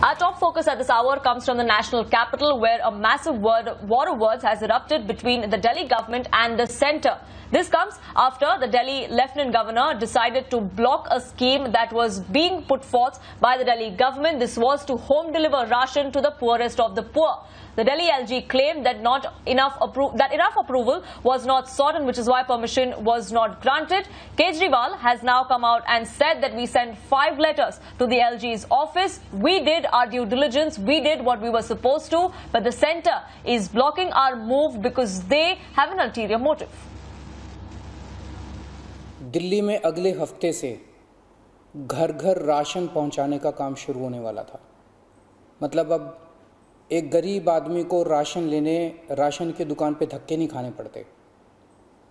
Our top focus at this hour comes from the national capital, where a massive war of words has erupted between the Delhi government and the centre. This comes after the Delhi Lieutenant Governor decided to block a scheme that was being put forth by the Delhi government. This was to home deliver ration to the poorest of the poor. The Delhi LG claimed that enough approval was not sought, and which is why permission was not granted. Kejriwal has now come out and said that we sent 5 letters to the LG's office. We did our due diligence. We did what we were supposed to, but the centre is blocking our move because they have an ulterior motive. Delhi में अगले हफ्ते से घर घर ration पहुंचाने का काम शुरू होने वाला था। मतलब अब एक गरीब आदमी को राशन लेने राशन की दुकान पे धक्के नहीं खाने पड़ते,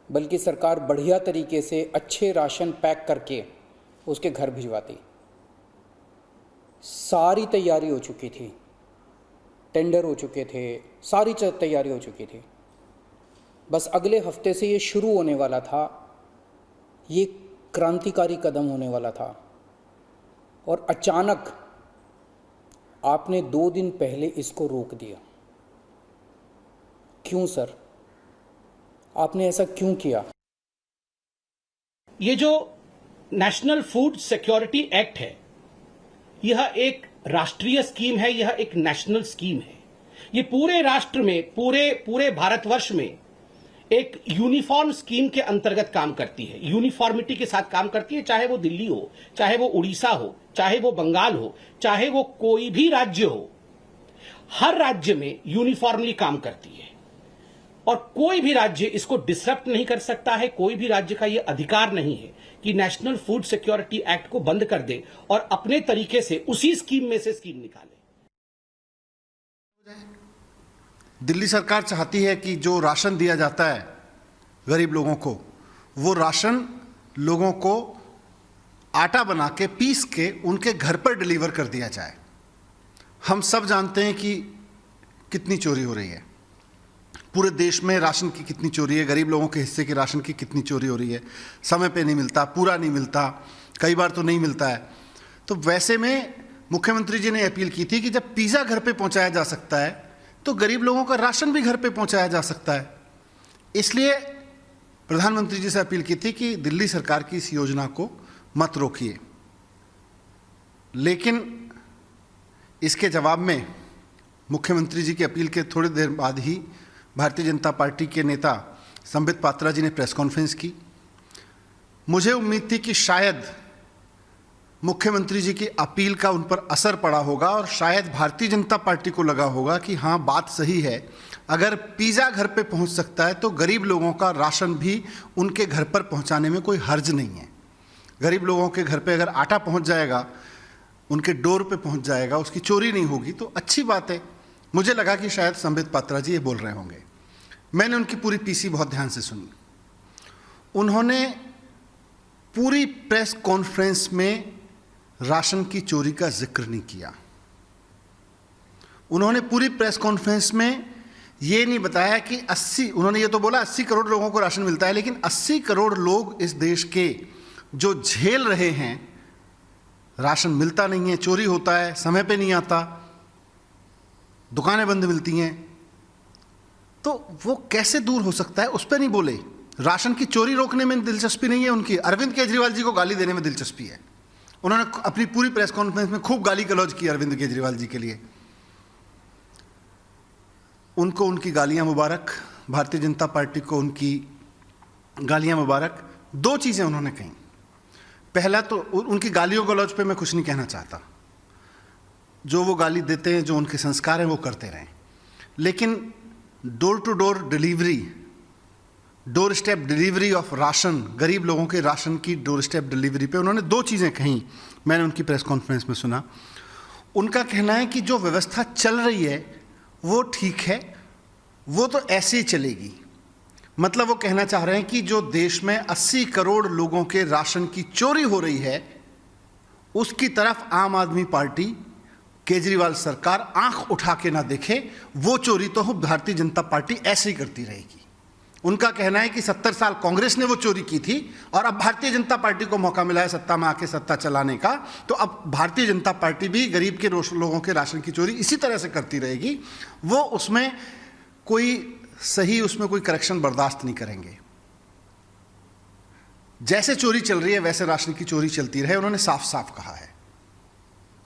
बल्कि सरकार बढ़िया तरीके से अच्छे राशन पैक करके उसके घर भिजवाती। सारी तैयारी हो चुकी थी, टेंडर हो चुके थे, सारी तैयारी हो चुकी थी। बस अगले हफ्ते से ये शुरू होने वाला था। ये क्रांतिकारी कदम होने वाला था और अचानक आपने 2 दिन पहले इसको रोक दिया। क्यों सर? आपने ऐसा क्यों किया? ये जो नेशनल फूड सिक्योरिटी एक्ट है, यह एक राष्ट्रीय स्कीम है, यह एक नेशनल स्कीम है। ये पूरे राष्ट्र में, पूरे भारतवर्ष में एक यूनिफॉर्म स्कीम के अंतर्गत काम करती है, यूनिफॉर्मिटी के साथ काम करती है। चाहे वो दिल्ली हो, चाहे वो उड़ीसा हो, चाहे वो बंगाल हो, चाहे वो कोई भी राज्य हो, हर राज्य में यूनिफॉर्मली काम करती है और कोई भी राज्य इसको डिसरप्ट नहीं कर सकता है। कोई भी राज्य का यह अधिकार नहीं है कि नेशनल फूड सिक्योरिटी एक्ट को बंद कर दे और अपने तरीके से उसी स्कीम में से स्कीम निकाले। दिल्ली सरकार चाहती है कि जो राशन दिया जाता है गरीब लोगों को, वो राशन लोगों को आटा बना के पीस के उनके घर पर डिलीवर कर दिया जाए। हम सब जानते हैं कि कितनी चोरी हो रही है, पूरे देश में राशन की कितनी चोरी है, गरीब लोगों के हिस्से के राशन की कितनी चोरी हो रही है। समय पे नहीं मिलता, पूरा नहीं मिलता, कई बार तो नहीं मिलता है। तो वैसे में मुख्यमंत्री जी ने अपील की थी कि जब पिज़्ज़ा घर पे पहुंचाया जा सकता है तो गरीब लोगों का राशन भी घर पे पहुंचाया जा सकता है। इसलिए प्रधानमंत्री जी से अपील की थी कि दिल्ली सरकार की इस योजना को मत रोकिए। लेकिन इसके जवाब में मुख्यमंत्री जी की अपील के थोड़ी देर बाद ही भारतीय जनता पार्टी के नेता संबित पात्रा जी ने प्रेस कॉन्फ्रेंस की। मुझे उम्मीद थी कि शायद मुख्यमंत्री जी की अपील का उन पर असर पड़ा होगा और शायद भारतीय जनता पार्टी को लगा होगा कि हाँ, बात सही है। अगर पिज़्ज़ा घर पे पहुंच सकता है तो गरीब लोगों का राशन भी उनके घर पर पहुंचाने में कोई हर्ज नहीं है। गरीब लोगों के घर पे अगर आटा पहुंच जाएगा, उनके डोर पे पहुंच जाएगा, उसकी चोरी नहीं होगी तो अच्छी बात है। मुझे लगा कि शायद संबित पात्रा जी ये बोल रहे होंगे। मैंने उनकी पूरी पीसी बहुत ध्यान से सुनी। उन्होंने पूरी प्रेस कॉन्फ्रेंस में राशन की चोरी का जिक्र नहीं किया। उन्होंने पूरी प्रेस कॉन्फ्रेंस में ये नहीं बताया कि उन्होंने ये तो बोला 80 करोड़ लोगों को राशन मिलता है, लेकिन 80 करोड़ लोग इस देश के जो झेल रहे हैं, राशन मिलता नहीं है, चोरी होता है, समय पे नहीं आता, दुकानें बंद मिलती हैं, तो वो कैसे दूर हो सकता है, उस पर नहीं बोले। राशन की चोरी रोकने में दिलचस्पी नहीं है उनकी, अरविंद केजरीवाल जी को गाली देने में दिलचस्पी है। उन्होंने अपनी पूरी प्रेस कॉन्फ्रेंस में खूब गाली गलौज की अरविंद केजरीवाल जी के लिए। उनको उनकी गालियां मुबारक, भारतीय जनता पार्टी को उनकी गालियां मुबारक। 2 चीज़ें उन्होंने कही। पहला तो उनकी गालियों गलौज पे मैं कुछ नहीं कहना चाहता, जो वो गाली देते हैं, जो उनके संस्कार हैं वो करते रहें, लेकिन door to door delivery, door step delivery of राशन, गरीब लोगों के राशन की डोर स्टेप डिलीवरी पे उन्होंने 2 चीज़ें कहीं। मैंने उनकी प्रेस कॉन्फ्रेंस में सुना। उनका कहना है कि जो व्यवस्था चल रही है वो ठीक है, वो तो ऐसे ही चलेगी। मतलब वो कहना चाह रहे हैं कि जो देश में 80 करोड़ लोगों के राशन की चोरी हो रही है, उसकी तरफ आम आदमी पार्टी, केजरीवाल सरकार आंख उठा के ना देखे। वो चोरी तो भारतीय जनता पार्टी ऐसे ही करती रहेगी। उनका कहना है कि 70 साल कांग्रेस ने वो चोरी की थी और अब भारतीय जनता पार्टी को मौका मिला है सत्ता में आके सत्ता चलाने का, तो अब भारतीय जनता पार्टी भी गरीब के लोगों के राशन की चोरी इसी तरह से करती रहेगी। वो उसमें कोई करेक्शन बर्दाश्त नहीं करेंगे। जैसे चोरी चल रही है वैसे राशन की चोरी चलती रहे, उन्होंने साफ साफ कहा है।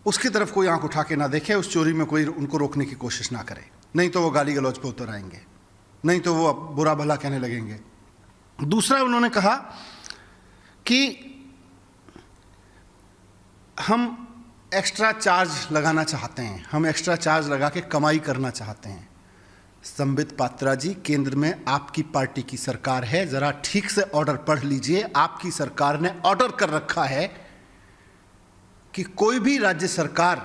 उसकी तरफ कोई आंख उठा के ना देखे, उस चोरी में कोई उनको रोकने की कोशिश ना करे, नहीं तो वो गाली गलौज पे उतर आएंगे, नहीं तो वो बुरा भला कहने लगेंगे। दूसरा उन्होंने कहा कि हम एक्स्ट्रा चार्ज लगाना चाहते हैं, हम एक्स्ट्रा चार्ज लगा के कमाई करना चाहते हैं। संबित पात्रा जी, केंद्र में आपकी पार्टी की सरकार है, जरा ठीक से ऑर्डर पढ़ लीजिए। आपकी सरकार ने ऑर्डर कर रखा है कि कोई भी राज्य सरकार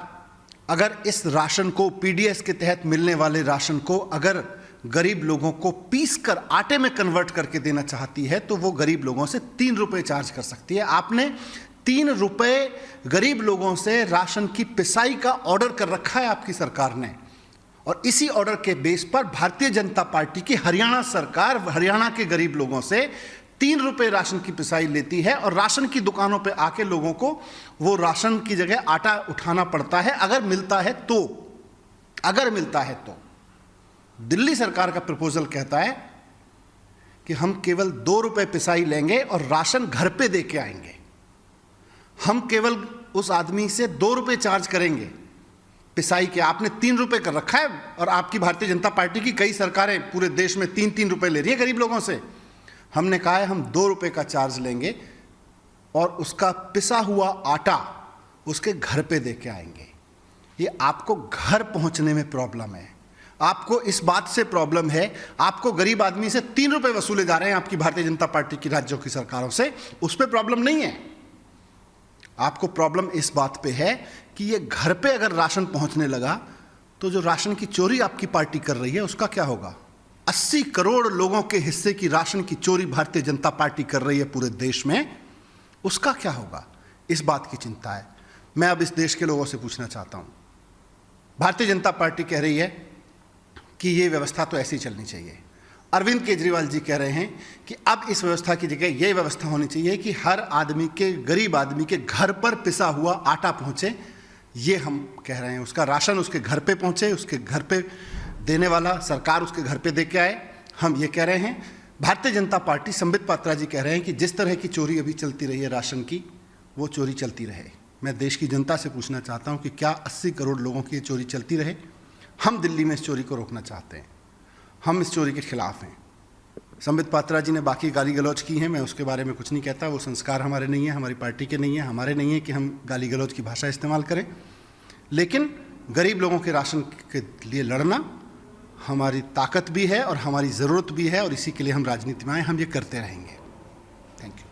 अगर इस राशन को, पीडीएस के तहत मिलने वाले राशन को अगर गरीब लोगों को पीस कर आटे में कन्वर्ट करके देना चाहती है तो वो गरीब लोगों से 3 रुपए चार्ज कर सकती है। आपने 3 रुपए गरीब लोगों से राशन की पिसाई का ऑर्डर कर रखा है आपकी सरकार ने, और इसी ऑर्डर के बेस पर भारतीय जनता पार्टी की हरियाणा सरकार हरियाणा के गरीब लोगों से 3 रुपए राशन की पिसाई लेती है और राशन की दुकानों पे आके लोगों को वो राशन की जगह आटा उठाना पड़ता है, अगर मिलता है तो। दिल्ली सरकार का प्रपोजल कहता है कि हम केवल 2 रुपए पिसाई लेंगे और राशन घर पे दे के आएंगे। हम केवल उस आदमी से 2 रुपए चार्ज करेंगे पिसाई के। आपने 3 रुपए कर रखा है और आपकी भारतीय जनता पार्टी की कई सरकारें पूरे देश में 3-3 रुपए ले रही है गरीब लोगों से। हमने कहा है हम 2 रुपए का चार्ज लेंगे और उसका पिसा हुआ आटा उसके घर पे दे के आएंगे। ये आपको घर पहुंचने में प्रॉब्लम है, आपको इस बात से प्रॉब्लम है, आपको गरीब आदमी से 3 रुपए वसूले जा रहे हैं आपकी भारतीय जनता पार्टी की राज्यों की सरकारों से, उस पर प्रॉब्लम नहीं है। आपको प्रॉब्लम इस बात पे है कि ये घर पे अगर राशन पहुंचने लगा तो जो राशन की चोरी आपकी पार्टी कर रही है उसका क्या होगा। 80 करोड़ लोगों के हिस्से की राशन की चोरी भारतीय जनता पार्टी कर रही है पूरे देश में, उसका क्या होगा, इस बात की चिंता है। मैं अब इस देश के लोगों से पूछना चाहता हूं, भारतीय जनता पार्टी कह रही है कि ये व्यवस्था तो ऐसी चलनी चाहिए। अरविंद केजरीवाल जी कह रहे हैं कि अब इस व्यवस्था की जगह ये व्यवस्था होनी चाहिए कि हर आदमी के, गरीब आदमी के घर पर पिसा हुआ आटा पहुंचे। ये हम कह रहे हैं, उसका राशन उसके घर पे पहुंचे, उसके घर पे देने वाला सरकार उसके घर पे दे के आए, हम ये कह रहे हैं। भारतीय जनता पार्टी, संबित पात्रा जी कह रहे हैं कि जिस तरह की चोरी अभी चलती रही है राशन की, वो चोरी चलती रहे। मैं देश की जनता से पूछना चाहता हूँ कि क्या 80 करोड़ लोगों की ये चोरी चलती रहे। हम दिल्ली में इस चोरी को रोकना चाहते हैं, हम इस चोरी के खिलाफ हैं। संबित पात्रा जी ने बाकी गाली गलौज की हैं, मैं उसके बारे में कुछ नहीं कहता, वो संस्कार हमारे नहीं है, हमारी पार्टी के नहीं है, हमारे नहीं है कि हम गाली गलौज की भाषा इस्तेमाल करें। लेकिन गरीब लोगों के राशन के लिए लड़ना हमारी ताकत भी है और हमारी ज़रूरत भी है, और इसी के लिए हम राजनीति में आए, हम ये करते रहेंगे। Thank you.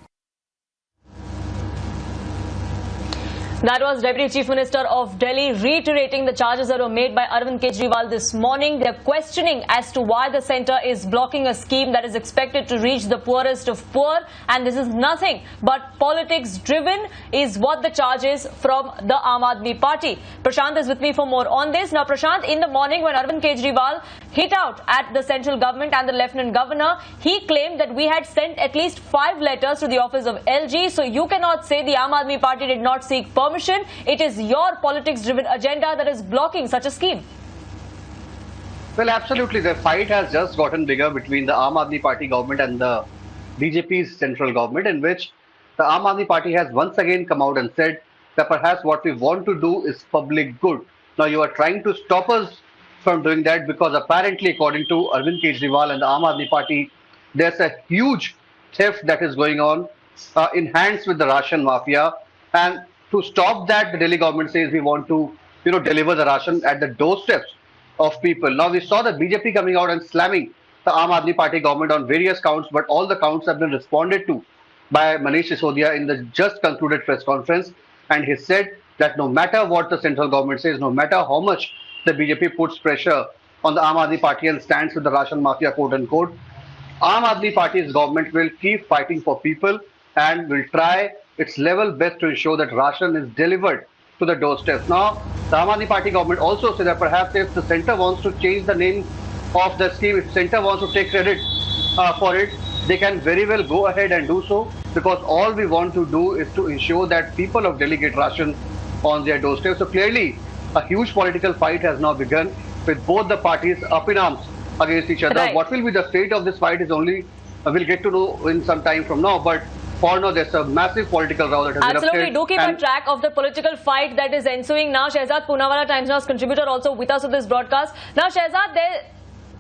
That was Deputy Chief Minister of Delhi reiterating the charges that were made by Arvind Kejriwal this morning. They're questioning as to why the centre is blocking a scheme that is expected to reach the poorest of poor, and this is nothing but politics driven is what the charge is from the Aam Aadmi Party. Prashant is with me for more on this. Now Prashant, in the morning when Arvind Kejriwal hit out at the central government and the Lieutenant Governor, he claimed that we had sent at least 5 letters to the office of LG, so you cannot say the Aam Aadmi Party did not seek permission. It is your politics-driven agenda that is blocking such a scheme. Well, absolutely. The fight has just gotten bigger between the Aam Aadmi Party government and the BJP's central government, in which the Aam Aadmi Party has once again come out and said that perhaps what we want to do is public good. Now, you are trying to stop us from doing that because apparently, according to Arvind Kejriwal and the Aam Aadmi Party, there's a huge theft that is going on in hands with the ration mafia. And to stop that, the Delhi government says we want to, deliver the ration at the doorsteps of people. Now, we saw the BJP coming out and slamming the Aam Aadmi Party government on various counts, but all the counts have been responded to by Manish Sisodia in the just concluded press conference. And he said that no matter what the central government says, no matter how much the BJP puts pressure on the Aam Aadmi Party and stands with the ration mafia, quote unquote, Aam Aadmi Party's government will keep fighting for people and will try its level best to ensure that ration is delivered to the doorsteps. Now, the Aam Aadmi Party government also said that perhaps if the centre wants to change the name of the scheme, if centre wants to take credit for it, they can very well go ahead and do so, because all we want to do is to ensure that people of Delhi get ration on their doorstep. So clearly, a huge political fight has now begun with both the parties up in arms against each other. Right. What will be the fate of this fight is only we'll get to know in some time from now. But for now, there's a massive political row that has Absolutely. erupted. Do keep a And track of the political fight that is ensuing now. Shehzad Poonawalla, Times Now's contributor, also with us with this broadcast. Now, Shehzad, there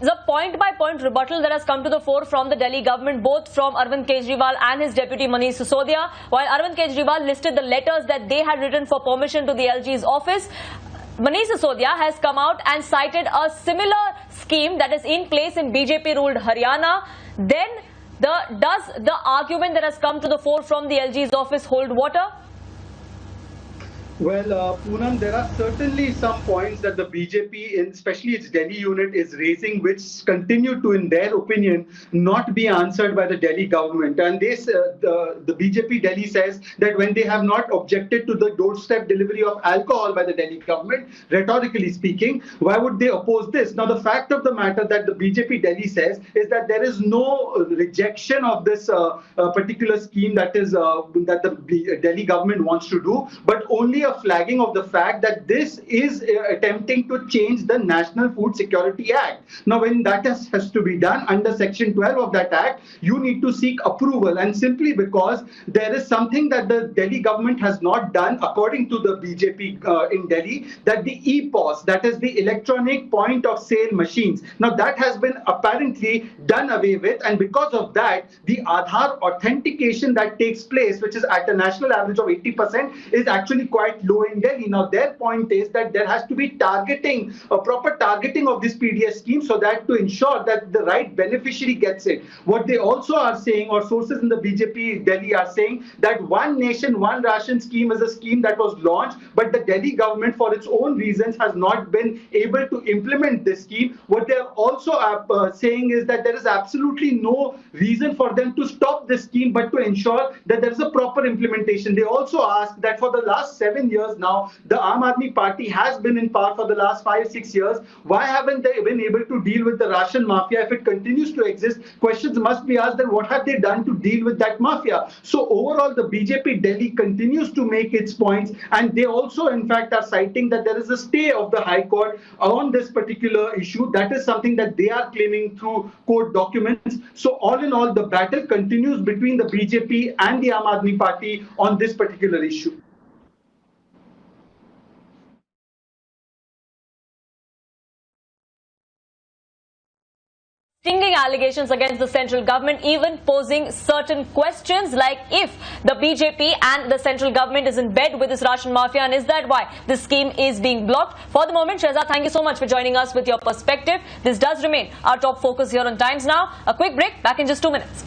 is a point-by-point rebuttal that has come to the fore from the Delhi government, both from Arvind Kejriwal and his deputy Manish Sisodia. While Arvind Kejriwal listed the letters that they had written for permission to the LG's office, Manish Sisodia has come out and cited a similar scheme that is in place in BJP-ruled Haryana. Then, does the argument that has come to the fore from the LG's office hold water? Well, Poonam, there are certainly some points that the BJP, especially its Delhi unit, is raising, which continue to, in their opinion, not be answered by the Delhi government. And this, the BJP Delhi says that when they have not objected to the doorstep delivery of alcohol by the Delhi government, rhetorically speaking, why would they oppose this? Now, the fact of the matter that the BJP Delhi says is that there is no rejection of this particular scheme that the Delhi government wants to do, but only a flagging of the fact that this is attempting to change the National Food Security Act. Now, when that has to be done under Section 12 of that Act, you need to seek approval, and simply because there is something that the Delhi government has not done, according to the BJP in Delhi, that the EPOS, that is the electronic point of sale machines. Now, that has been apparently done away with, and because of that, the Aadhaar authentication that takes place, which is at a national average of 80%, is actually quite low in Delhi. Now, their point is that there has to be targeting, a proper targeting of this PDS scheme, so that to ensure that the right beneficiary gets it. What they also are saying, or sources in the BJP Delhi are saying, that One Nation, One Ration scheme is a scheme that was launched, but the Delhi government, for its own reasons, has not been able to implement this scheme. What they are also saying is that there is absolutely no reason for them to stop this scheme, but to ensure that there is a proper implementation. They also ask that for the last 7 years now, the Aam Aadmi Party has been in power for the last 5-6 years. Why haven't they been able to deal with the ration mafia? If it continues to exist, questions must be asked, then what have they done to deal with that mafia? So overall, the BJP Delhi continues to make its points, and they also, in fact, are citing that there is a stay of the High Court on this particular issue. That is something that they are claiming through court documents. So all in all, the battle continues between the BJP and the Aam Aadmi Party on this particular issue. Stinging allegations against the central government, even posing certain questions like if the BJP and the central government is in bed with this Ration mafia, and is that why this scheme is being blocked? For the moment, Shehzad, thank you so much for joining us with your perspective. This does remain our top focus here on Times Now. A quick break, back in just 2 minutes.